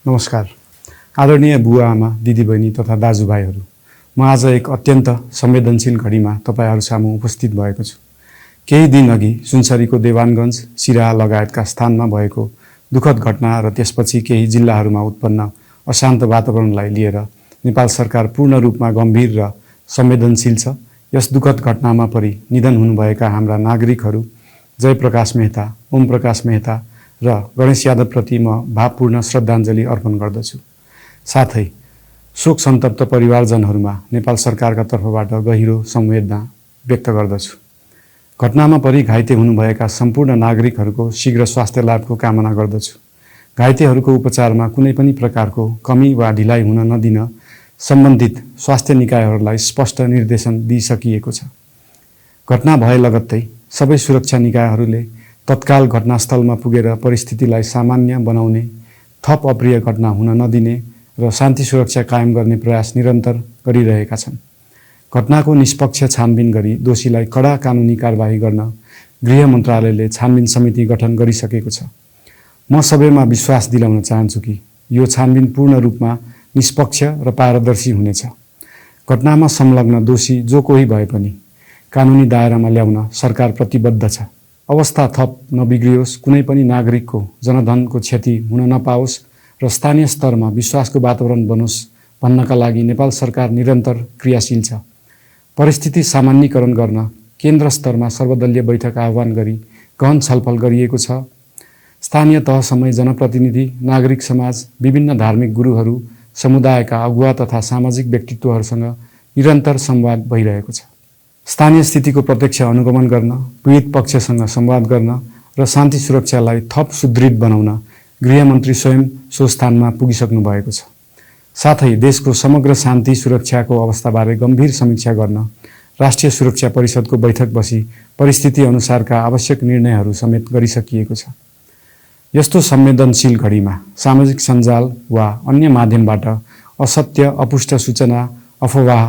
नमस्कार। आदरणीय बुवा आमा, दिदीबहिनी तथा दाजुभाइहरू, म आज एक अत्यन्त संवेदनशील घडीमा तपाईहरू सामु उपस्थित भएको छु। केही दिन अघि सुनसरीको देवानगञ्ज, सिराहा लगायतका स्थानमा भएको दुःखद घटना र त्यसपछि केही जिल्लाहरूमा उत्पन्न अशान्त वातावरणलाई लिएर नेपाल सरकार पूर्ण रूपमा गम्भीर र संवेदनशील छ। यस दुःखद घटनामा परि निधन हुनुभएका हाम्रा नागरिकहरू जयप्रकाश मेहता, ओम प्रकाश मेहता र गणेश यादवप्रति म भावपूर्ण श्रद्धाञ्जली अर्पण गर्दछु। साथै शोक सन्तप्त परिवारजनहरूमा नेपाल सरकारका तर्फबाट गहिरो संवेदना व्यक्त गर्दछु। घटनामा परि घाइते हुनुभएका सम्पूर्ण नागरिकहरूको शीघ्र स्वास्थ्य लाभको कामना गर्दछु। घाइतेहरूको उपचारमा कुनै पनि प्रकारको कमी वा ढिलाइ हुन नदिन सम्बन्धित स्वास्थ्य निकायहरूलाई स्पष्ट निर्देशन दिइसकिएको छ। घटना भए लगत्तै सबै सुरक्षा निकायहरूले तत्काल घटनास्थलमा पुगेर परिस्थितिलाई सामान्य बनाउने, थप अप्रिय घटना हुन नदिने र शान्ति सुरक्षा कायम गर्ने प्रयास निरन्तर गरिरहेका छन्। घटनाको निष्पक्ष छानबिन गरी दोषीलाई कडा कानुनी कारबाही गर्न गृह मन्त्रालयले छानबिन समिति गठन गरिसकेको छ। म सबैमा विश्वास दिलाउन चाहन्छु कि यो छानबिन पूर्ण रूपमा निष्पक्ष र पारदर्शी हुनेछ। घटनामा संलग्न दोषी जो कोही भए पनि कानुनी दायरामा ल्याउन सरकार प्रतिबद्ध छ। अवस्था थप नबिग्रियोस्, कुनै पनि नागरिकको जनधनको क्षति हुन नपाओस् र स्थानीय स्तरमा विश्वासको वातावरण बनोस् भन्नका लागि नेपाल सरकार निरन्तर क्रियाशील छ। परिस्थिति सामान्यीकरण गर्न केन्द्र स्तरमा सर्वदलीय बैठक आह्वान गरी गहन छलफल गरिएको छ। स्थानीय तहसम्मै जनप्रतिनिधि, नागरिक समाज, विभिन्न धार्मिक गुरुहरू, समुदायका अगुवा तथा सामाजिक व्यक्तित्वहरूसँग निरन्तर संवाद भइरहेको छ। स्थानीय स्थितिको प्रत्यक्ष अनुगमन गर्न, पीडित पक्षसँग संवाद गर्न र शान्ति सुरक्षालाई थप सुदृढ बनाउन गृहमन्त्री स्वयं सो स्थानमा पुगिसक्नु भएको छ। साथै देशको समग्र शान्ति सुरक्षाको अवस्थाबारे गम्भीर समीक्षा गर्न राष्ट्रिय सुरक्षा परिषदको बैठक बसी परिस्थिति अनुसारका आवश्यक निर्णयहरू समेत गरिसकिएको छ। यस्तो संवेदनशील घडीमा सामाजिक सञ्जाल वा अन्य माध्यमबाट असत्य, अपुष्ट सूचना, अफवाह,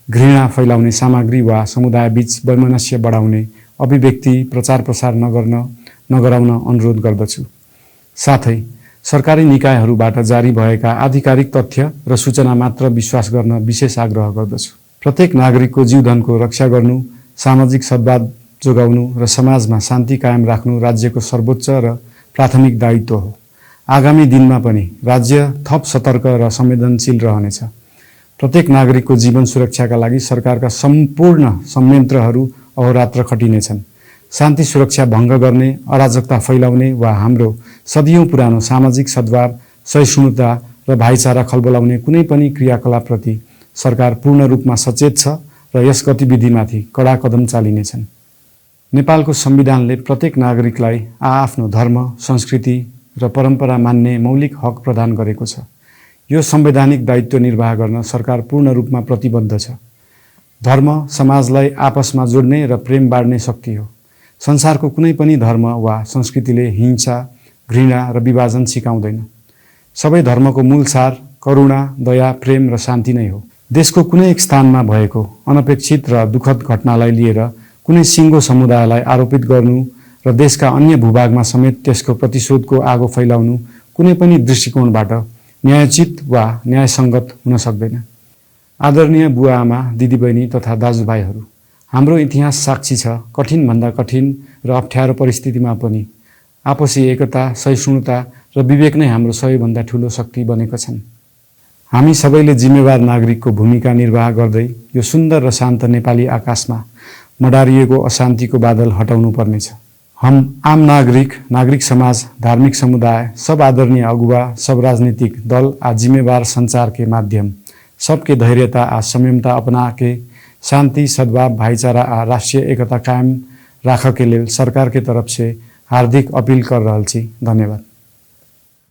घृणा फैलाउने सामग्री वा समुदायबीच वैमनस्य बढाउने अभिव्यक्ति प्रचार प्रसार नगराउन अनुरोध गर्दछु। साथै सरकारी निकायहरूबाट जारी भएका आधिकारिक तथ्य र सूचना मात्र विश्वास गर्न विशेष आग्रह गर्दछु। प्रत्येक नागरिकको जीवधनको रक्षा गर्नु, सामाजिक सद्भाव जोगाउनु र समाजमा शान्ति कायम राख्नु राज्यको सर्वोच्च र प्राथमिक दायित्व हो। आगामी दिनमा पनि राज्य थप सतर्क र संवेदनशील रहनेछ। प्रत्येक नागरिकको जीवन सुरक्षाका लागि सरकारका सम्पूर्ण संयन्त्रहरू अहोरात्र खटिनेछन्। शान्ति सुरक्षा भङ्ग गर्ने, अराजकता फैलाउने वा हाम्रो सदियौं पुरानो सामाजिक सद्भाव, सहिष्णुता र भाइचारा खलबलाउने कुनै पनि क्रियाकलापप्रति सरकार पूर्ण रूपमा सचेत छ र यस गतिविधिमाथि कडा कदम चालिनेछन्। नेपालको संविधानले प्रत्येक नागरिकलाई आआफ्नो धर्म, संस्कृति र परम्परा मान्ने मौलिक हक प्रदान गरेको छ। यो संवैधानिक दायित्व निर्वाह गर्न सरकार पूर्ण रूपमा प्रतिबद्ध छ। धर्म समाजलाई आपसमा जोड्ने र प्रेम बाँड्ने शक्ति हो। संसारको कुनै पनि धर्म वा संस्कृतिले हिंसा, घृणा र विभाजन सिकाउँदैन। सबै धर्मको मूल सार करुणा, दया, प्रेम र शान्ति नै हो। देशको कुनै एक स्थानमा भएको अनपेक्षित र दुःखद घटनालाई लिएर कुनै सिङ्गो समुदायलाई आरोपित गर्नु र देशका अन्य भूभागमा समेत त्यसको प्रतिशोधको आगो फैलाउनु कुनै पनि दृष्टिकोणबाट न्यायोचित वा न्यायसङ्गत हुन सक्दैन। आदरणीय बुवा आमा, दिदीबहिनी तथा दाजुभाइहरू, हाम्रो इतिहास साक्षी छ कठिनभन्दा कठिन र अप्ठ्यारो परिस्थितिमा पनि आपसी एकता, सहिष्णुता र विवेक नै हाम्रो सबैभन्दा ठूलो शक्ति बनेका छन्। हामी सबैले जिम्मेवार नागरिकको भूमिका निर्वाह गर्दै यो सुन्दर र शान्त नेपाली आकाशमा मडारिएको अशान्तिको बादल हटाउनु पर्नेछ। हम आम नागरिक समाज, धार्मिक समुदाय, सब आदरणीय अगुवा, सब राजनीतिक दल आ जिम्मेवार संचार के माध्यम सबके धैर्यता आ संयमता अपना के शांति, सद्भाव, भाईचारा आ राष्ट्रीय एकता कायम राख के लेल सरकार के तरफ से हार्दिक अपील कर रहल छी। धन्यवाद।